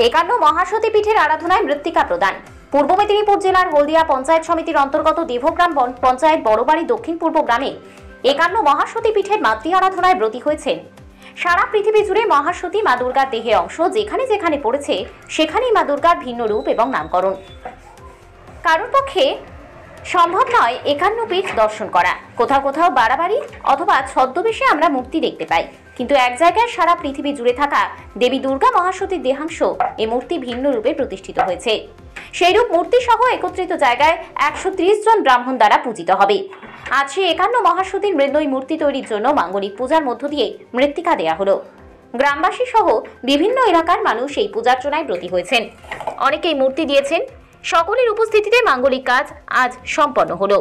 একান্ন মহাসতী পীঠের আরাধনায় মৃত্তিকা প্রদান। পূর্ব মেদিনীপুর জেলার হলদিয়া পঞ্চায়েত সমিতির অন্তর্গত দেবগ্রাম পঞ্চায়েত বড়বাড়ি দক্ষিণ পূর্ব গ্রামে একান্ন মহাসতী পীঠের মাতৃ আরাধনায় ব্রতী হয়েছেন। সারা পৃথিবী জুড়ে মহাসতী মা দুর্গার দেহের অংশ যেখানে যেখানে পড়েছে সেখানেই মা দুর্গার ভিন্ন রূপ এবং নামকরণ। কারোর পক্ষে সম্ভব নয় একান্ন পীঠ দর্শন করা। কোথাও কোথাও বাড়াবাড়ি অথবা ছদ্মবেশে আমরা মূর্তি দেখতে পাই, কিন্তু এক জায়গায় সারা পৃথিবী জুড়ে থাকা দেবী দুর্গা মহাসতীর দেহাংশ এই মূর্তি ভিন্ন রূপে প্রতিষ্ঠিত হয়েছে। সেইরূপ মূর্তি সহ একত্রিত জায়গায় 130 জন ব্রাহ্মণ দ্বারা পূজিত হবে। আজ সেই একান্ন মহাসতীর মৃন্ময়ী মূর্তি তৈরির জন্য মাঙ্গলিক পূজার মধ্য দিয়ে মৃত্তিকা দেয়া হলো। গ্রামবাসী সহ বিভিন্ন এলাকার মানুষ এই পূজার্চনায় ব্রতী হয়েছেন। অনেকেই মূর্তি দিয়েছেন। সকলের উপস্থিতিতে মাঙ্গলিক কাজ আজ সম্পন্ন হলো।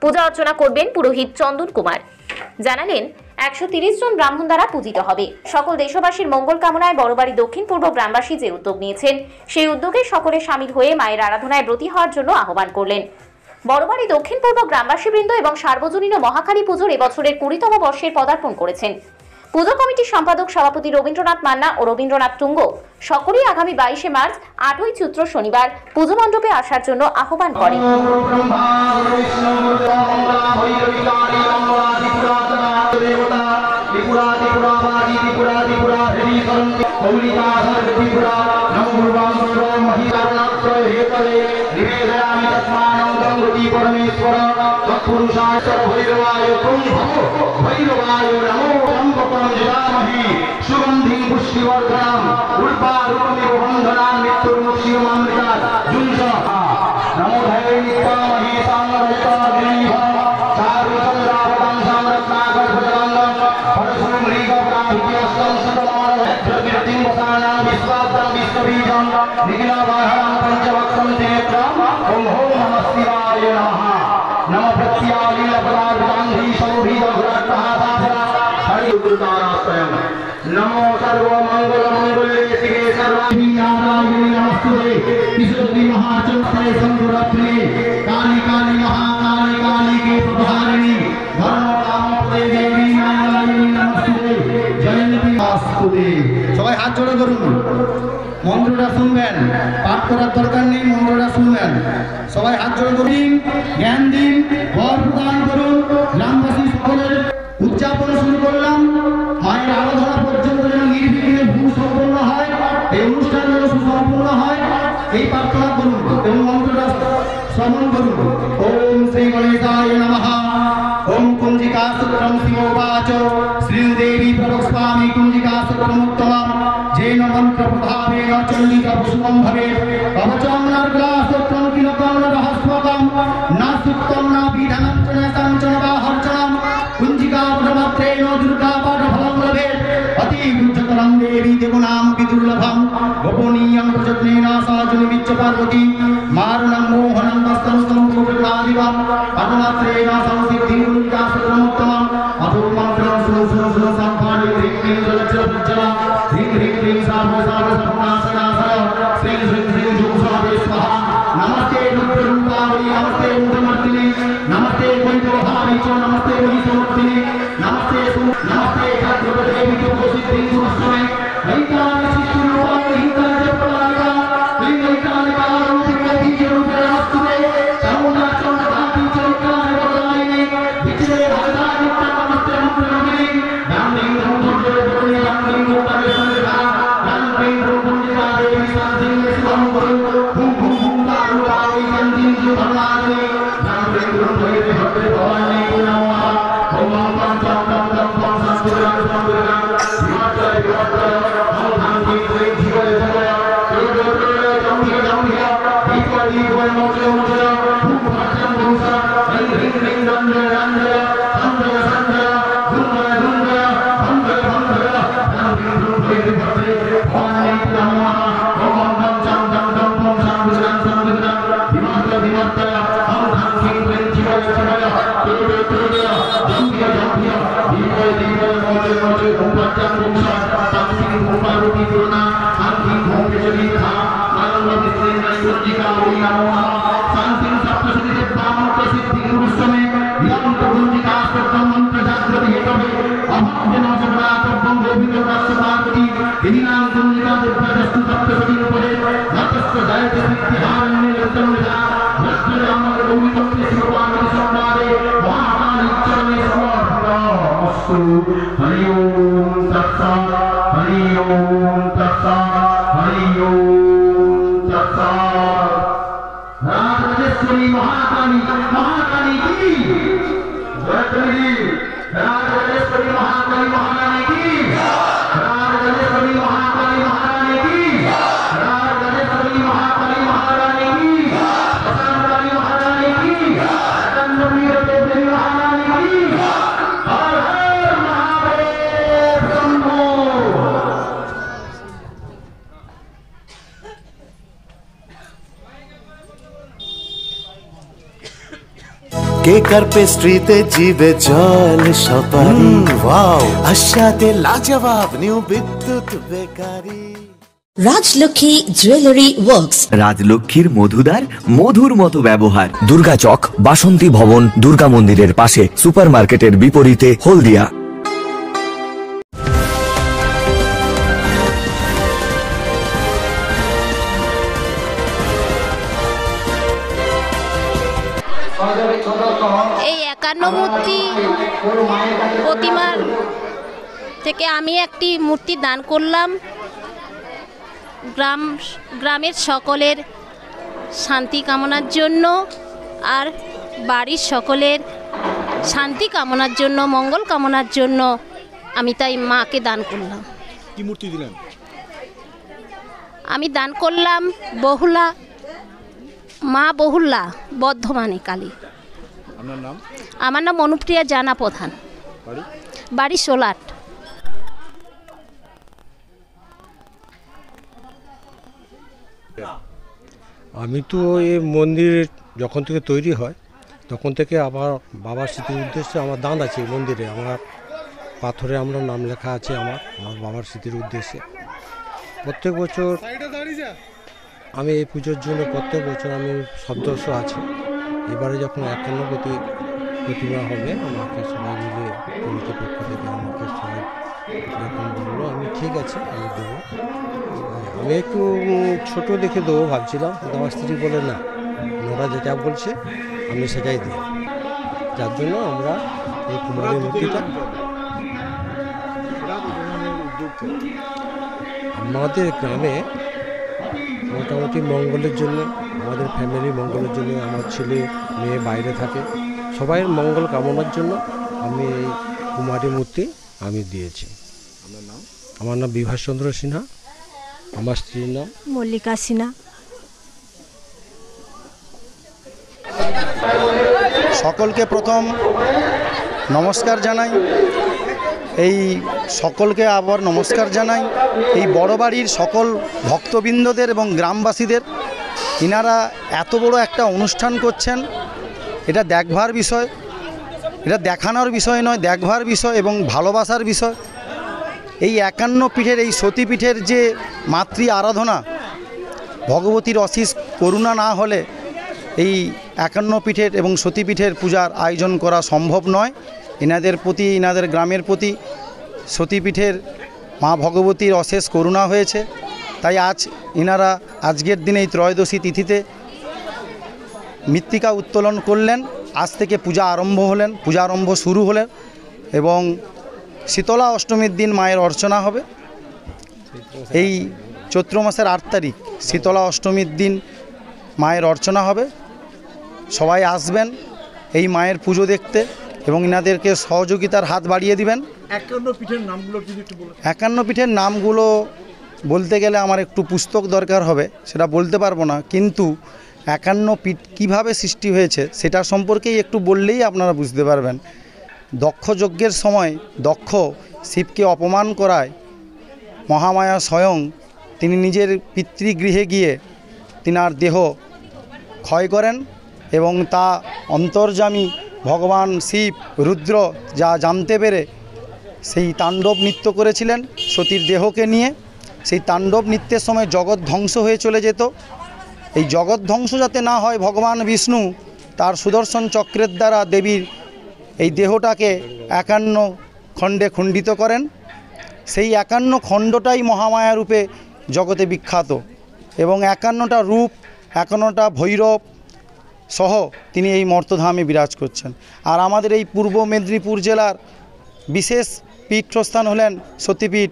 পূজা অর্চনা করবেন পুরোহিত চন্দন কুমার। জানালেন 130 জন ব্রাহ্মণ দ্বারা পূজিত হবে। সকল দেশবাসীর মঙ্গল কামনায় বড়বাড়ি দক্ষিণ পূর্ব গ্রামবাসী যে উদ্যোগ নিয়েছেন সেই উদ্যোগে সকলে সামিল হয়ে মায়ের আরাধনায় ব্রতী হওয়ার জন্য আহ্বান করলেন। বড়বাড়ি দক্ষিণ পূর্ব গ্রামবাসীবৃন্দ এবং সার্বজনীন মহাকালী পুজোর এবছরের 20তম বর্ষের পদার্পণ করেছেন। পুজো কমিটির সম্পাদক সভাপতি রবীন্দ্রনাথ মান্না ও রবীন্দ্রনাথ তুঙ্গ সকলেই আগামী 22শে মার্চ 8ই চৈত্র শনিবার পুজো মণ্ডপে আসার জন্য আহ্বান করেন। सुगंधि पुष्टिवर्धनम उर्वारुकमिव बंधनान मृत्युर्मुक्षीयमामृता जुंसा नमो धैर्य नित्यामहि सांगरहिताग्निः चारुचंद्रावतं सामरत्नागर्भजलंगं परशुमृगप्राभित्यस्तं सुतमानभद्रकीर्तिं वसानां विश्वाद्रं विश्वबीजं निखिलवाहनं पंचवक्त्रं त्रिनेत्रं ॐ नमः शिवाय नमः नमः प्रत्यालीलपदार्थान्धी सौभीजघुरट्टहासाधना हरिदुर्गारास्त्रयम् नमो सर्वमंगलमंगले शिवे सर्वाभिनारायणे नमस्ते विशुद्धि महाचंद्रे संगुरत्ने काली काली महाकाली काली के प्रभारिणी धर्मकामपदे देवी नारायणी नमस्ते जयंती आस्तुते। সবাই হাত জোড়া করুন, মন্ত্রটা শুনবেন, পাঠ করার দরকার নেই, মন্ত্রটা শুনবেন। সবাই হাত জোড়া করুন, জ্ঞান দিন, বর প্রদান করুন। গ্রামবাসী সকলের উদযাপন শুরু করলাম। মায়ের আরাধনা পর্যন্ত যেন নির্বিঘ্নে সুসম্পন্ন হয়, এই অনুষ্ঠান যেন সুসম্পন্ন হয় এই প্রার্থনা করুন এবং মন্ত্রটা শ্রবণ করুন। ওম শ্রী গণেশায় নমঃ। ওম কুঞ্জিকা সূত্রম শিবোবাচ শ্রীদেবী প্রবক্ষ্যামি কুঞ্জিকা সূত্রমুত্তমম যেন মন্ত্র প্রভাবেন চণ্ডিকা পুষ্পম ভবে কবচম নর্গলা সূত্রম কিলকম রহস্যকম না সূক্তম না বিধানম চ ন সঞ্চন বা হর্চনম কুঞ্জিকা পদমাত্রেণ দুর্গা পাঠফলম লভেৎ অতি গুজ্জতরং দেবী দেবনাম বিদুর্লভম গোপনীয়ং প্রযত্নেন সাজনিমিচ্চ পার্বতী মারণং মোহনং বস্ত্রং সমুদ্রনাদিবম পাঠমাত্রেণ সংসিদ্ধিং কুঞ্জিকা সূত্রমুত্তমম অথো মন্ত্রং সুনো সম্পানি হ্রিং হ্রিং জলজ্জলা হ্রিং হ্রিং হ্রিং সার্ব সার্ব সর্বনাশনাশয় শ্রীং শ্রীং শ্রীং যোগসাবে স্বাহা নমস্তে রূপরূপাবলি নমস্তে রূপমূর্তিনে नमस्ते वैभवानि च नमस्ते वैभवमूर्तिने नमस्ते नमस्ते देवी को सिद्धिं गुरुस्मै ऐकानि शिष्टरूपाणि हिताजपलाका ऐकानिका रूपिणी रूपे नमस्ते चामुण्डा चण्डाति चैकानि वदनायिने विचरे भगवानि नमस्ते मंत्ररूपिणे नामं धूर्जे बोले नामं रूपाणि संविधा नामं रूपंजिता देवी शांतिं शिवं गुरु भूम भूम भूम रूपाणि शांतिं भगवानि महारानी की राजराजेश्वरी महाकाली महारानी की राजराजेश्वरी महाकाली महारानी की राजराजेश्वरी महाकाली महारानी की बसंतकाली महारानी की चंद्रवीर देवी महारानी की हर हर महादेव शंभो। কেক আর পেস্ট্রিতে জিবে জল সপারি ওয়াও আশাতে লাজবাব নিউ বিদ্যুৎ বেকারি। রাজলক্ষ্মী জুয়েলারি ওয়ার্কস, রাজলক্ষ্মীর মধুদার মধুর মতো ব্যবহার। দুর্গা চক, বাসন্তী ভবন, দুর্গা মন্দিরের পাশে, সুপার মার্কেটের বিপরীতে, হলদিয়া। এই 51 মূর্তি প্রতিমার থেকে আমি একটি মূর্তি দান করলাম গ্রামের সকলের শান্তি কামনার জন্য আর বাড়ির সকলের শান্তি কামনার জন্য, মঙ্গল কামনার জন্য আমি তাই মাকে দান করলাম। কি মূর্তি দিলেন? আমি দান করলাম বহুলা, মা বহুল্লা বর্ধমানে কালী। আপনার নাম? আমার নাম অনুপ্রিয়া জানা প্রধান, বাড়ি সোলাট। আমি তো এই মন্দির যখন থেকে তৈরি হয় তখন থেকে আমার বাবার স্মৃতির উদ্দেশ্যে আমার দান আছে এই মন্দিরে। আমার পাথরে আমরা নাম লেখা আছে আমার বাবার স্মৃতির উদ্দেশ্যে। প্রত্যেক বছর আমি এই পুজোর জন্য প্রত্যেক বছর আমি সদস্য আছি। এবারে যখন 51 প্রতিমা হবে আমাকে সবাই মিলে কমিটির পক্ষ থেকে আমাকে সবাই যখন বললো আমি ঠিক আছে আমি দেবো। আমি একটু ছোট দেখে দেবো ভাবছিলাম, কিন্তু আমার স্ত্রী বলে না, ওরা যেটা বলছে আমি সেটাই দিই। যার জন্য আমরা এই কুমারী মূর্তিটা আমাদের গ্রামে মোটামুটি মঙ্গলের জন্য, আমাদের ফ্যামিলির মঙ্গলের জন্য, আমার ছেলে মেয়ে বাইরে থাকে, সবাই মঙ্গল কামনার জন্য আমি এই কুমারী মূর্তি আমি দিয়েছি। আমার নাম বিভাসচন্দ্র সিনহা, আমার স্ত্রীর নাম মল্লিকা সিনহা। সকলকে প্রথম নমস্কার জানাই। এই সকলকে আবার নমস্কার জানাই এই বড় বাড়ির সকল ভক্তবৃন্দদের এবং গ্রামবাসীদের। ইনারা এত বড় একটা অনুষ্ঠান করছেন, এটা দেখবার বিষয়, এটা দেখানোর বিষয় নয়, দেখবার বিষয় এবং ভালোবাসার বিষয়। এই 51 পীঠের, এই সতীপীঠের যে মাতৃ আরাধনা, ভগবতীর অশেষ করুণা না হলে এই 51 পীঠের এবং সতীপীঠের পূজার আয়োজন করা সম্ভব নয়। এনাদের প্রতি, এনাদের গ্রামের প্রতি সতীপীঠের মা ভগবতীর অশেষ করুণা হয়েছে। তাই আজ এনারা আজকের দিনে এই ত্রয়োদশী তিথিতে মৃত্তিকা উত্তোলন করলেন। আজ থেকে পূজা আরম্ভ শুরু হলেন এবং শীতলা অষ্টমীর দিন মায়ের অর্চনা হবে। এই চৈত্র মাসের 8 তারিখ শীতলা অষ্টমীর দিন মায়ের অর্চনা হবে। সবাই আসবেন এই মায়ের পুজো দেখতে এবং ইনাদেরকে সহযোগিতার হাত বাড়িয়ে দিবেন। 51 পীঠের নামগুলো যদি একটু বলুন। 51 পীঠের নামগুলো বলতে গেলে আমার একটু পুস্তক দরকার হবে, সেটা বলতে পারবো না, কিন্তু 51 পীঠ কীভাবে সৃষ্টি হয়েছে সেটা সম্পর্কেই একটু বললেই আপনারা বুঝতে পারবেন। দক্ষ যজ্ঞের সময় দক্ষ শিবকে অপমান করায় মহামায়া স্বয়ং তিনি নিজের পিতৃগৃহে গিয়ে তিনার দেহ ক্ষয় করেন এবং তা অন্তর্যামী ভগবান শিব রুদ্র যা জানতে পেরে সেই তাণ্ডব নৃত্য করেছিলেন সতীর দেহকে নিয়ে। সেই তাণ্ডব নৃত্যের সময় জগৎ ধ্বংস হয়ে চলে যেত। এই জগৎ ধ্বংস যাতে না হয়, ভগবান বিষ্ণু তার সুদর্শন চক্রের দ্বারা দেবীর এই দেহটাকে 51 খণ্ডে খণ্ডিত করেন। সেই 51 খণ্ডটাই মহামায়া রূপে জগতে বিখ্যাত এবং 51টা রূপ, 51টা ভৈরব সহ তিনি এই মর্তধামে বিরাজ করছেন। আর আমাদের এই পূর্ব মেদিনীপুর জেলার বিশেষ পীঠস্থান হলেন সতীপীঠ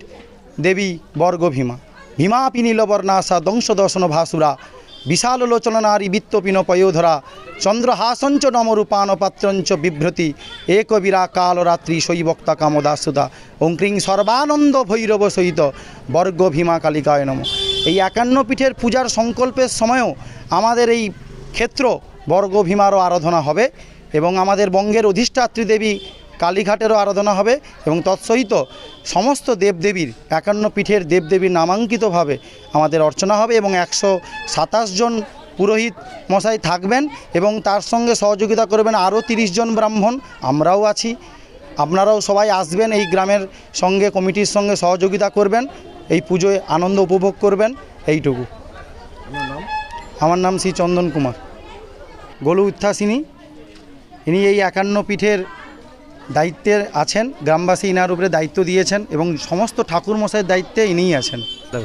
দেবী বর্গভীমা। ভীমাপি নীলবর্ণাসা দংশ দর্শন ভাসুরা বিশালোচন নারী বৃত্তপিন পয়োধরা চন্দ্রহাসঞ্চ নমরূপান পাত্রঞ্চ বিভ্রতি এক বিরাকাল রাত্রি শৈবক্তা কামদাসুদা ওঙ্ক্রিং সর্বানন্দ ভৈরব সহিত বর্গ ভীমা কালিকায় নম। এই 51 পীঠের পূজার সংকল্পের সময়ও আমাদের এই ক্ষেত্র বর্গ ভীমারও আরাধনা হবে এবং আমাদের বঙ্গের অধিষ্ঠাত্রী দেবী কালীঘাটেরও আরাধনা হবে এবং তৎসহিত সমস্ত দেবদেবীর 51 পীঠের দেবদেবীর নামাঙ্কিতভাবে আমাদের অর্চনা হবে এবং 127 জন পুরোহিত মশাই থাকবেন এবং তার সঙ্গে সহযোগিতা করবেন আরও 30 জন ব্রাহ্মণ। আমরাও আছি, আপনারাও সবাই আসবেন, এই গ্রামের সঙ্গে কমিটির সঙ্গে সহযোগিতা করবেন, এই পুজোয় আনন্দ উপভোগ করবেন, এইটুকু। আমার নাম শ্রী চন্দন কুমার, গোলু উত্থাসিনী। ইনি এই 51 পীঠের দায়িত্বে আছেন, গ্রামবাসী ইনার উপরে দায়িত্ব দিয়েছেন এবং সমস্ত ঠাকুর মশাইয়ের দায়িত্বে ইনিই আছেন।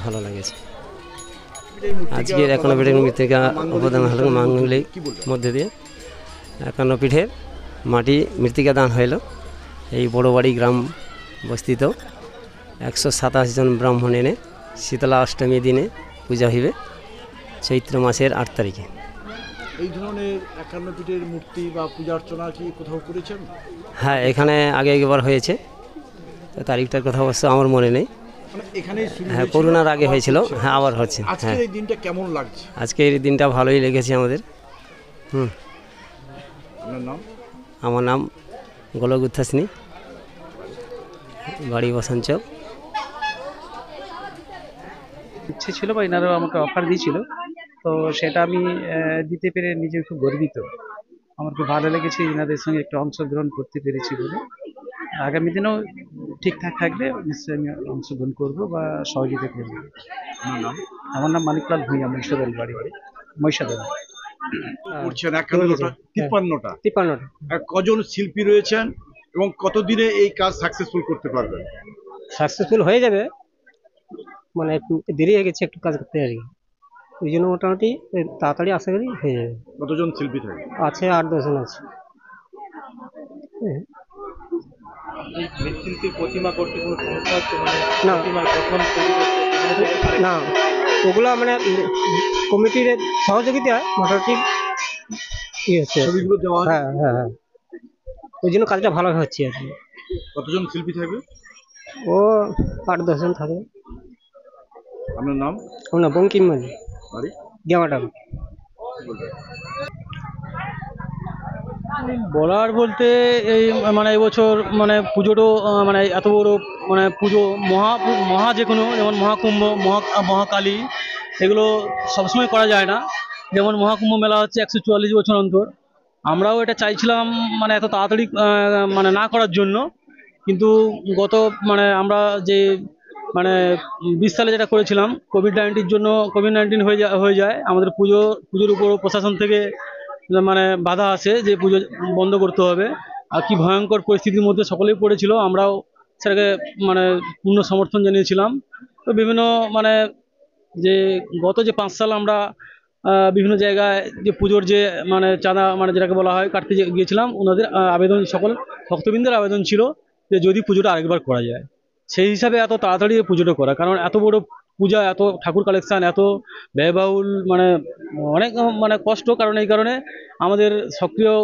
ভালো লাগেছে আজকের 51 পীঠের মৃত্তিকা উপাদান হল মাঙ্গলিক মধ্যে দিয়ে 51 পীঠের মাটি মৃত্তিকা দান হইল। এই বড়বাড়ি গ্রাম বস্তিত 127 জন ব্রাহ্মণ এনে শীতলা অষ্টমী দিনে পূজা হইবে চৈত্র মাসের 8 তারিখে। এই ধরনের 51 পীঠের মূর্তি বা পূজা অর্চনা কি কোথাও করেছেন? হ্যাঁ, এখানে আগে একবার হয়েছে, তারিখটার কথা অবশ্য আমার মনে নেই। হ্যাঁ, করোনার আগে হয়েছিল। হ্যাঁ, আবার হচ্ছে। আজকের এই দিনটা কেমন লাগছে? আজকে এই দিনটা ভালোই লেগেছে আমাদের। আপনার নাম? আমার নাম গোলক উত্থাসিনী, বাড়ি বসন্তচক। ইচ্ছে ছিল বা এনারাও আমাকে অফার দিয়েছিল, তো সেটা আমি দিতে পেরে নিজে খুব গর্বিত। আমার খুব ভালো লেগেছে এনাদের সঙ্গে একটু অংশগ্রহণ করতে পেরেছি বলে। আগামী দিনেও ঠিকঠাক থাকলে নিশ্চয়ই আমি অংশগ্রহণ করবো বা সহযোগিতা করবো। আমার নাম মানিকলাল ভূঁইয়া, মহিষাদল বাড়ি, মহিষাদল। করছেন 53টা। কজন শিল্পী রয়েছেন এবং কতদিনে এই কাজ সাকসেসফুল করতে পারবেন? সাকসেসফুল হয়ে যাবে, মানে একটু দেরি হয়ে গেছে একটু কাজ করতে আর কি, ওই জন্য মোটামুটি তাড়াতাড়ি আশা করি হয়ে যাবে। কতজন শিল্পী থাকে? আছে 8-10 জন আছে। মৃৎশিল্পীর প্রতিমা করতে কোনো সমস্যা হচ্ছে? না, না, ওগুলা মানে কমিটির সহযোগিতা মোটামুটি ছবিগুলো দেওয়া। হ্যাঁ হ্যাঁ হ্যাঁ, ওই জন্য কাজটা ভালো হচ্ছে আর কি। কতজন শিল্পী থাকবে? ও 8-10 জন থাকবে। আপনার নাম? আমার নাম বঙ্কিম মাঝি, বাড়ি গেমাটাম। বলার বলতে এই মানে এবছর মানে পুজোটা মানে এত বড় মানে পুজো মহা যে কোনো, যেমন মহাকুম্ভ, মহাকালী, এগুলো সবসময় করা যায় না। যেমন মহাকুম্ভ মেলা হচ্ছে 144 বছর অন্তর। আমরাও এটা চাইছিলাম মানে এত তাড়াতাড়ি মানে না করার জন্য, কিন্তু গত মানে আমরা যে মানে 20 সালে যেটা করেছিলাম কোভিড-19 জন্য, কোভিড-19 হয়ে যায় আমাদের পুজোর উপর প্রশাসন থেকে মানে বাধা আসে যে পুজো বন্ধ করতে হবে। আর কি ভয়ঙ্কর পরিস্থিতির মধ্যে সকলেই পড়েছিল, আমরাও সেটাকে মানে পূর্ণ সমর্থন জানিয়েছিলাম। তো বিভিন্ন মানে যে গত যে 5 সাল আমরা বিভিন্ন জায়গায় যে পুজোর যে মানে চাঁদা মানে যেটাকে বলা হয় কাটতে গিয়েছিলাম, ওনাদের আবেদন, সকল ভক্তবৃন্দের আবেদন ছিল যে যদি পুজোটা আরেকবার করা যায়। সেই হিসাবে এত তাড়াতাড়ি পুজোটা করা, কারণ এত বড় পূজা, এত ঠাকুর কালেকশান, এত ব্যয়বহুল, মানে অনেক মানে কষ্ট। কারণ এই কারণে আমাদের সক্রিয়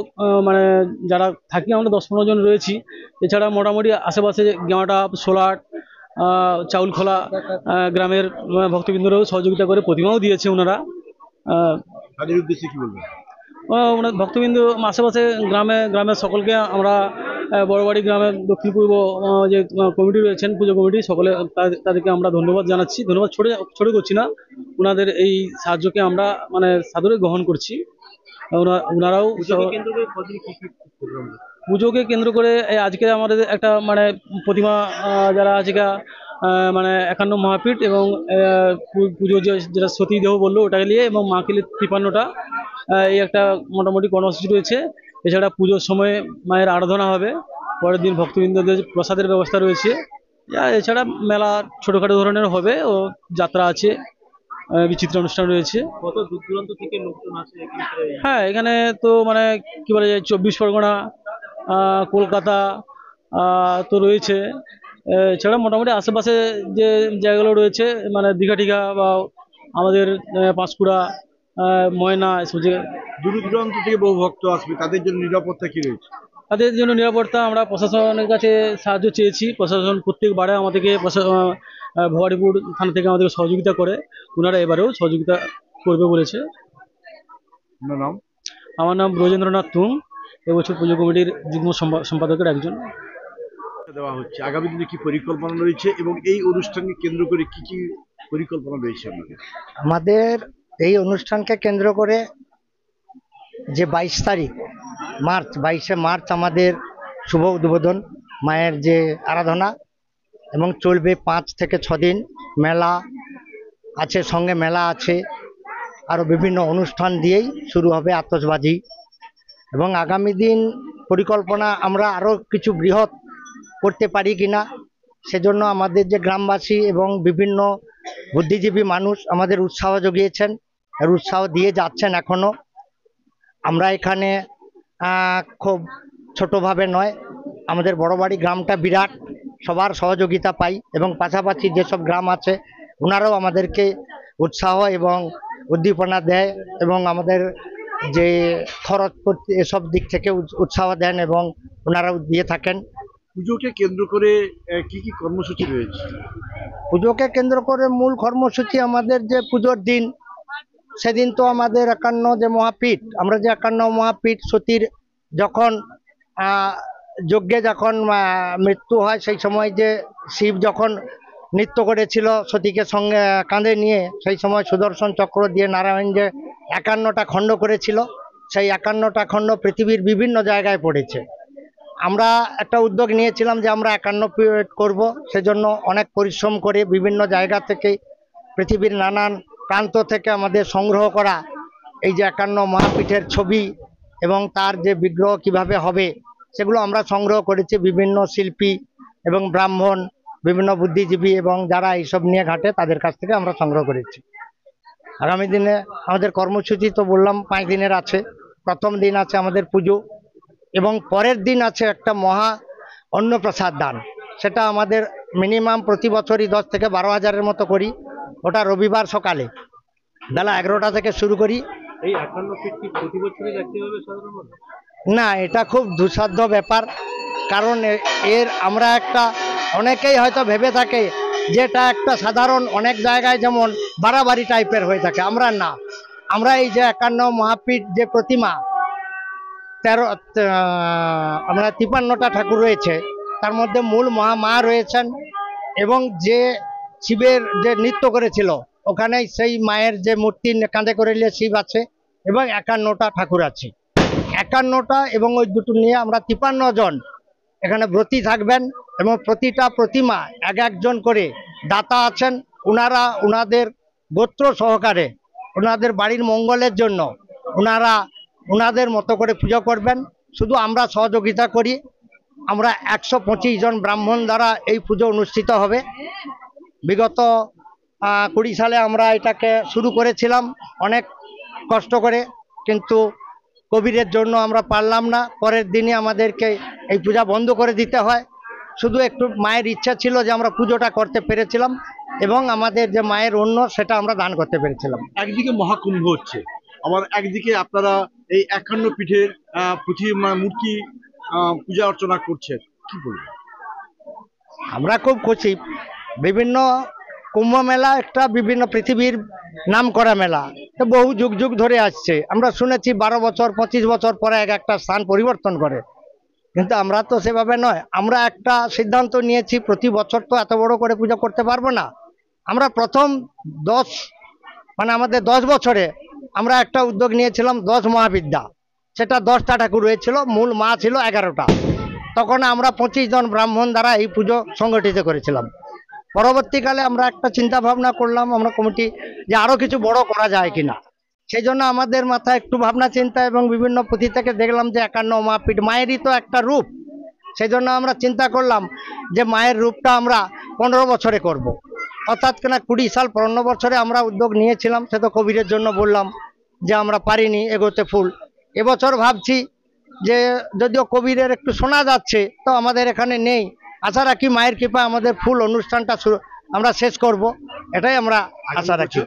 মানে যারা থাকি আমরা 10-15 জন রয়েছি। এছাড়া মোটামুটি আশেপাশে গেমাটা, সোলাট, চাউলখোলা গ্রামের ভক্তবৃন্দরাও সহযোগিতা করে প্রতিমাও দিয়েছে ওনারা। তাদের উদ্দেশ্যে কি বলবেন? ভক্তবৃন্দ আশেপাশে গ্রামের সকলকে আমরা বড়বাড়ি গ্রামের দক্ষিণ পূর্ব যে কমিটি রয়েছেন, পুজো কমিটি, সকলে তাদেরকে আমরা ধন্যবাদ জানাচ্ছি। ধন্যবাদ ছোট করছি না, ওনাদের এই সাহায্যকে আমরা মানে সাদরে গ্রহণ করছি। ওনারাও পুজোকে কেন্দ্র করে আজকে আমাদের একটা মানে প্রতিমা যারা আজকে মানে 51 মহাপীঠ এবং পুজো যেটা সতীদেহ বললো ওটাকে নিয়ে, এবং মা কালীর 53টা, এই একটা মোটামুটি কর্মসূচি রয়েছে। এছাড়া পুজোর সময় মায়ের আরাধনা হবে, পরের দিন ভক্তবৃন্দদের প্রসাদের ব্যবস্থা রয়েছে। এছাড়া মেলা ছোটোখাটো ধরনের হবে, ও যাত্রা আছে, বিচিত্র অনুষ্ঠান রয়েছে। কত দূর দূরান্ত থেকে লোকজন আসে? হ্যাঁ, এখানে তো মানে কী বলা যায়, 24 পরগনা, কলকাতা তো রয়েছে। এছাড়া মোটামুটি আশেপাশে যে জায়গাগুলো রয়েছে মানে দীঘা টিঘা বা আমাদের পাঁশকুড়া, ময়না এসব যে দূর দূরান্ত থেকে বহু ভক্ত আসবে, তাদের জন্য নিরাপত্তা কি রয়েছে? তাদের জন্য নিরাপত্তা আমরা প্রশাসনের কাছে সাহায্য চেয়েছি। প্রশাসন প্রত্যেকবারে আমাদেরকে ভবানীপুর থানা থেকে আমাদেরকে সহযোগিতা করে, ওনারা এবারেও সহযোগিতা করবে বলেছে। আপনার নাম? আমার নাম ব্রজেন্দ্রনাথ তুং, এবছর পুজো কমিটির যুগ্ম সম্পাদকের একজন। দেওয়া হচ্ছে, আগামী দিনে কি পরিকল্পনা রয়েছে এবং এই অনুষ্ঠানকে কেন্দ্র করে কি কি পরিকল্পনা রয়েছে আপনাদের? আমাদের এই অনুষ্ঠানকে কেন্দ্র করে যে 22 তারিখ মার্চ, 22শে মার্চ আমাদের শুভ উদ্বোধন মায়ের যে আরাধনা, এবং চলবে 5 থেকে 6 দিন। মেলা আছে, সঙ্গে মেলা আছে, আরও বিভিন্ন অনুষ্ঠান দিয়েই শুরু হবে আতশবাজি। এবং আগামী দিন পরিকল্পনা আমরা আরও কিছু বৃহৎ করতে পারি কিনা, সেজন্য আমাদের যে গ্রামবাসী এবং বিভিন্ন বুদ্ধিজীবী মানুষ আমাদের উৎসাহ জুগিয়েছেন, আর উৎসাহ দিয়ে যাচ্ছেন এখনও। আমরা এখানে খুব ছোটোভাবে নয়, আমাদের বড়বাড়ি গ্রামটা বিরাট, সবার সহযোগিতা পাই, এবং পাশাপাশি যেসব গ্রাম আছে ওনারাও আমাদেরকে উৎসাহ এবং উদ্দীপনা দেয়, এবং আমাদের যে খরচ এসব দিক থেকে উৎসাহ দেন এবং ওনারাও দিয়ে থাকেন। পুজোকে কেন্দ্র করে কি কি কর্মসূচি রয়েছে? পুজোকে কেন্দ্র করে মূল কর্মসূচি আমাদের যে পুজোর দিন, সেদিন তো আমাদের 51 যে মহাপীঠ, আমরা যে 51 মহাপীঠ সতীর যখন যজ্ঞে যখন মৃত্যু হয়, সেই সময় যে শিব যখন নৃত্য করেছিল সতীকে সঙ্গে কাঁধে নিয়ে, সেই সময় সুদর্শন চক্র দিয়ে নারায়ণ যে 51টা খণ্ড করেছিল, সেই 51টা খণ্ড পৃথিবীর বিভিন্ন জায়গায় পড়েছে। আমরা একটা উদ্যোগ নিয়েছিলাম যে আমরা 51 করব, সেজন্য অনেক পরিশ্রম করে বিভিন্ন জায়গা থেকে, পৃথিবীর নানান প্রান্ত থেকে আমাদের সংগ্রহ করা এই যে 51 মহাপীঠের ছবি এবং তার যে বিগ্রহ কিভাবে হবে, সেগুলো আমরা সংগ্রহ করেছি বিভিন্ন শিল্পী এবং ব্রাহ্মণ, বিভিন্ন বুদ্ধিজীবী এবং যারা এইসব নিয়ে ঘাটে তাদের কাছ থেকে আমরা সংগ্রহ করেছি। আগামী দিনে আমাদের কর্মসূচি তো বললাম 5 দিনের আছে। প্রথম দিন আছে আমাদের পুজো, এবং পরের দিন আছে একটা মহা অন্নপ্রসাদ দান। সেটা আমাদের মিনিমাম প্রতি বছরই 10 থেকে 12 হাজারের মতো করি। ওটা রবিবার সকালে বেলা 11টা থেকে শুরু করি। এই 51 ফিট কি প্রতি বছরই দেখতে হবে সাধারণত? না, এটা খুব দুঃসাধ্য ব্যাপার, কারণ এর আমরা একটা, অনেকেই হয়তো ভেবে থাকে যে এটা একটা সাধারণ অনেক জায়গায় যেমন বাড়াবাড়ি টাইপের হয়ে থাকে, আমরা না। আমরা এই যে 51 মহাপীঠ যে প্রতিমা, আমরা 53টা ঠাকুর রয়েছে, তার মধ্যে মূল মা রয়েছেন, এবং যে শিবের যে নৃত্য করেছিল ওখানে সেই মায়ের যে মূর্তি কাঁধে করে নিয়ে শিব আছে, এবং 51টা ঠাকুর আছে। 51টা এবং ওই দুটো নিয়ে আমরা 53 জন এখানে ব্রতী থাকবেন, এবং প্রতিটা প্রতিমা একজন করে দাতা আছেন, ওনারা ওনাদের গোত্র সহকারে ওনাদের বাড়ির মঙ্গলের জন্য ওনারা ওনাদের মতো করে পুজো করবেন। শুধু আমরা সহযোগিতা করি। আমরা 125 জন ব্রাহ্মণ দ্বারা এই পুজো অনুষ্ঠিত হবে। বিগত 20 সালে আমরা এটাকে শুরু করেছিলাম অনেক কষ্ট করে, কিন্তু কোভিডের জন্য আমরা পারলাম না। পরের দিনই আমাদেরকে এই পূজা বন্ধ করে দিতে হয়। শুধু একটু মায়ের ইচ্ছা ছিল যে আমরা পুজোটা করতে পেরেছিলাম, এবং আমাদের যে মায়ের অন্ন সেটা আমরা দান করতে পেরেছিলাম। একদিকে মহাকুম্ভ হচ্ছে, আবার একদিকে আপনারা এই 51 পীঠের মূর্তি পূজা অর্চনা করছেন, কি বলবেন? আমরা খুব খুশি। বিভিন্ন কুম্ভ মেলা একটা বিভিন্ন পৃথিবীর নাম করা মেলা, তো বহু যুগ যুগ ধরে আসছে। আমরা শুনেছি 12 বছর 25 বছর পরে একটা স্থান পরিবর্তন করে, কিন্তু আমরা তো সেভাবে নয়। আমরা একটা সিদ্ধান্ত নিয়েছি, প্রতি বছর তো এত বড় করে পূজা করতে পারবো না। আমরা প্রথম আমাদের 10 বছরে আমরা একটা উদ্যোগ নিয়েছিলাম 10 মহাবিদ্যা। সেটা 10টা ঠাকুর হয়েছিল, মূল মা ছিল 11টা। তখন আমরা 25 জন ব্রাহ্মণ দ্বারা এই পুজো সংগঠিত করেছিলাম। পরবর্তীকালে আমরা একটা চিন্তা ভাবনা করলাম আমরা কমিটি, যে আরও কিছু বড় করা যায় কিনা। সেই জন্য আমাদের মাথায় একটু ভাবনা চিন্তা, এবং বিভিন্ন পুঁথি থেকে দেখলাম যে 51 মহাপীঠ মায়েরই তো একটা রূপ। সেই জন্য আমরা চিন্তা করলাম যে মায়ের রূপটা আমরা 15 বছরে করব। অর্থাৎ কিনা 20 সাল 15 বছরে আমরা উদ্যোগ নিয়েছিলাম। সে তো কোভিডের জন্য বললাম যে আমরা পারিনি এগোতে ফুল। এবছর ভাবছি যে যদিও কোভিডের একটু শোনা যাচ্ছে, তো আমাদের এখানে নেই। আশা রাখি মায়ের কৃপা আমাদের ফুল অনুষ্ঠানটা আমরা শেষ করব, এটাই আমরা আশা রাখি।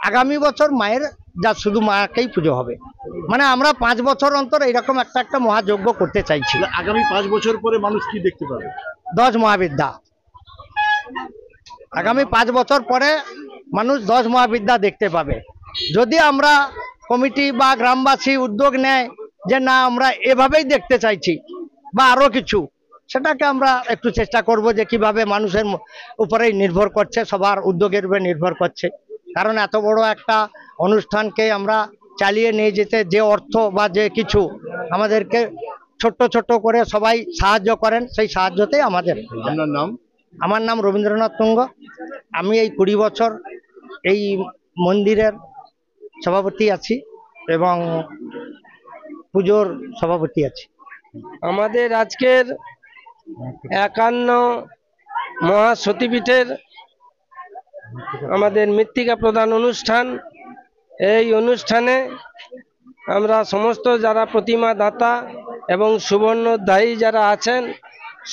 আগামী বছর মায়ের যা শুধু মাকেই পুজো হবে। মানে আমরা 5 বছর অন্তর এরকম একটা মহাযজ্ঞ করতে চাইছি। আগামী 5 বছর পরে মানুষ কি দেখতে পাবে? 10 মহাবিদ্যা। আগামী 5 বছর পরে মানুষ 10 মহাবিদ্যা দেখতে পাবে। যদি আমরা কমিটি বা গ্রামবাসী উদ্যোগ নেয় যে না আমরা এভাবেই দেখতে চাইছি বা আরো কিছু, সেটাকে আমরা একটু চেষ্টা করব যে কিভাবে মানুষের উপরেই নির্ভর করছে, সবার উদ্যোগের উপরে নির্ভর করছে। কারণ এত বড় একটা অনুষ্ঠানকে আমরা চালিয়ে নিয়ে যেতে যে অর্থ বা যে কিছু আমাদেরকে ছোট্ট ছোট্ট করে সবাই সাহায্য করেন, সেই সাহায্যতেই আমাদের। আপনার নাম? আমার নাম রবীন্দ্রনাথ তুঙ্গ। আমি এই 20 বছর এই মন্দিরের সভাপতি আছি এবং পুজোর সভাপতি আছি। আমাদের আজকের 51 মহাসতীপীঠের আমাদের মৃত্তিকা প্রদান অনুষ্ঠান। এই অনুষ্ঠানে আমরা সমস্ত যারা প্রতিমা দাতা এবং সুবর্ণদায়ী যারা আছেন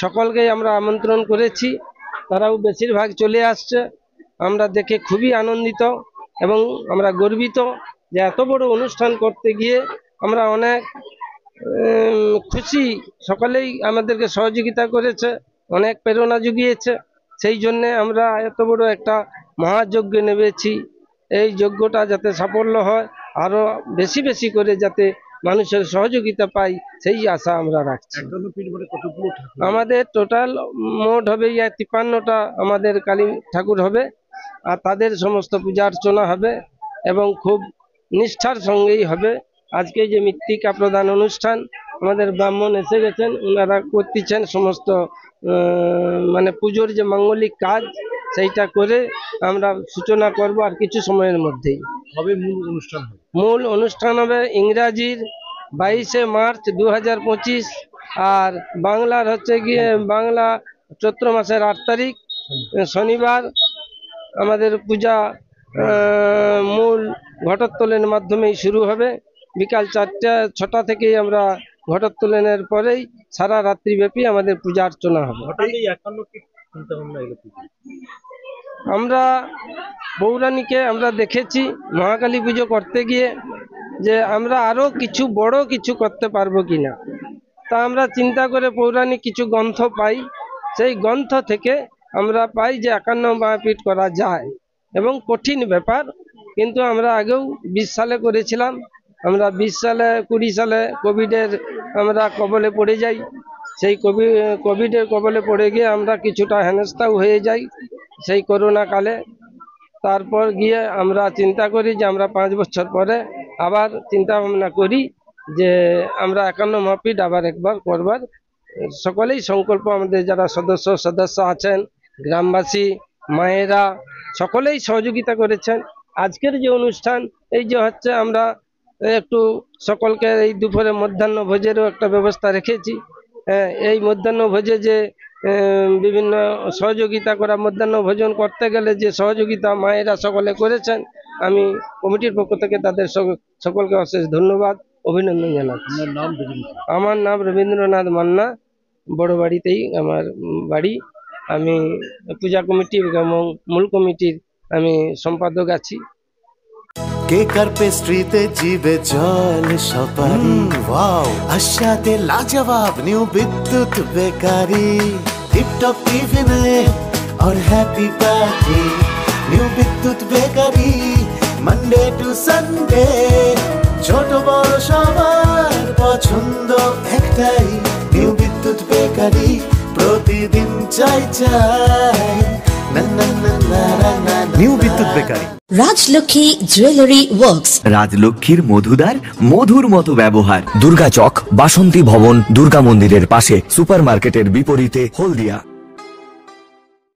সকলকেই আমরা আমন্ত্রণ করেছি। তারাও বেশিরভাগ চলে আসছে। আমরা দেখে খুবই আনন্দিত এবং আমরা গর্বিত যে এত বড় অনুষ্ঠান করতে গিয়ে আমরা অনেক খুশি। সকলেই আমাদেরকে সহযোগিতা করেছে, অনেক প্রেরণা জুগিয়েছে। সেই জন্যে আমরা এত বড় একটা মহাযজ্ঞে নেমেছি। এই যজ্ঞটা যাতে সাফল্য হয়, আরো বেশি বেশি করে যাতে মানুষের সহযোগিতা পাই, সেই আশা আমরা রাখছি। আমাদের টোটাল মোট হবে 53টা আমাদের কালী ঠাকুর হবে, আর তাদের সমস্ত পূজা অর্চনা হবে এবং খুব নিষ্ঠার সঙ্গেই হবে। আজকে যে মৃত্তিকা প্রদান অনুষ্ঠান, আমাদের ব্রাহ্মণ এসে গেছেন, ওনারা করতেছেন সমস্ত মানে পুজোর যে মাঙ্গলিক কাজ, সেইটা করে আমরা সূচনা করব আর কিছু সময়ের মধ্যেই। কবে মূল অনুষ্ঠান হবে? মূল অনুষ্ঠান হবে ইংরাজির 22শে মার্চ 2025, আর বাংলার হচ্ছে গিয়ে বাংলা চৈত্র মাসের 8 তারিখ শনিবার। আমাদের পূজা মূল ঘটোত্তোলনের মাধ্যমেই শুরু হবে। বিকাল 4টা থেকেই আমরা ঘটোত্তোলনের পরেই সারা রাত্রি ব্যাপী আমাদের পূজা অর্চনা হবে। আমরা পৌরাণিকে আমরা দেখেছি মহাকালী পুজো করতে গিয়ে যে আমরা আরো কিছু বড় কিছু করতে পারবো কিনা। তা আমরা চিন্তা করে পৌরাণিক কিছু গ্রন্থ পাই, সেই গ্রন্থ থেকে আমরা পাই যে 51 মহাপীঠ করা যায় এবং কঠিন ব্যাপার। কিন্তু আমরা আগেও 20 সালে করেছিলাম। আমরা 20 সালে 20 সালে কোভিডের আমরা কবলে পড়ে যাই। সেই কোভিডের কবলে পড়ে গিয়ে আমরা কিছুটা হেনস্থাও হয়ে যাই সেই করোনা কালে। তারপর গিয়ে আমরা চিন্তা করি যে আমরা 5 বছর পরে আবার চিন্তা ভাবনা করি যে আমরা 51 মহাপীঠ আবার একবার করবার। সকলেই সংকল্প, আমাদের যারা সদস্য আছেন, গ্রামবাসী, মায়েরা সকলেই সহযোগিতা করেছেন। আজকের যে অনুষ্ঠান এই যে হচ্ছে, আমরা একটু সকলকে এই দুপুরে মধ্যাহ্ন ভোজেরও একটা ব্যবস্থা রেখেছি। এই মধ্যাহ্ন ভোজে যে বিভিন্ন সহযোগিতা করা, মধ্যাহ্ন ভোজন করতে গেলে যে সহযোগিতা মায়েরা সকলে করেছেন, আমি কমিটির পক্ষ থেকে তাদের সকলকে অশেষ ধন্যবাদ, অভিনন্দন জানাচ্ছি। আমার নাম রবীন্দ্রনাথ মান্না, বড় বাড়িতেই আমার বাড়ি। আমি পূজা কমিটি এবং মূল কমিটির আমি সম্পাদক আছি। কেকার পেস্ট্রিতে জিবে জল সপারি, ওয়াও আশাতে লাজবাব নিউ বিদ্যুৎ বেকারি, টিপটপ টিফিনে और हैप्पी पार्टी, নিউ বিদ্যুৎ বেকারি মানডে টু সানডে, ছোট বড় সবার পছন্দ একটাই, নিউ বিদ্যুৎ বেকারি প্রতিদিন চাই চাই নিউ বিদ্যুৎ বেকারি। রাজলক্ষ্মী জুয়েলারি ওয়ার্কস, রাজলক্ষ্মীর মধুদার মধুর মতো ব্যবহার। দুর্গা চক, বাসন্তী ভবন, দুর্গা মন্দিরের পাশে, সুপার মার্কেটের বিপরীতে, হলদিয়া।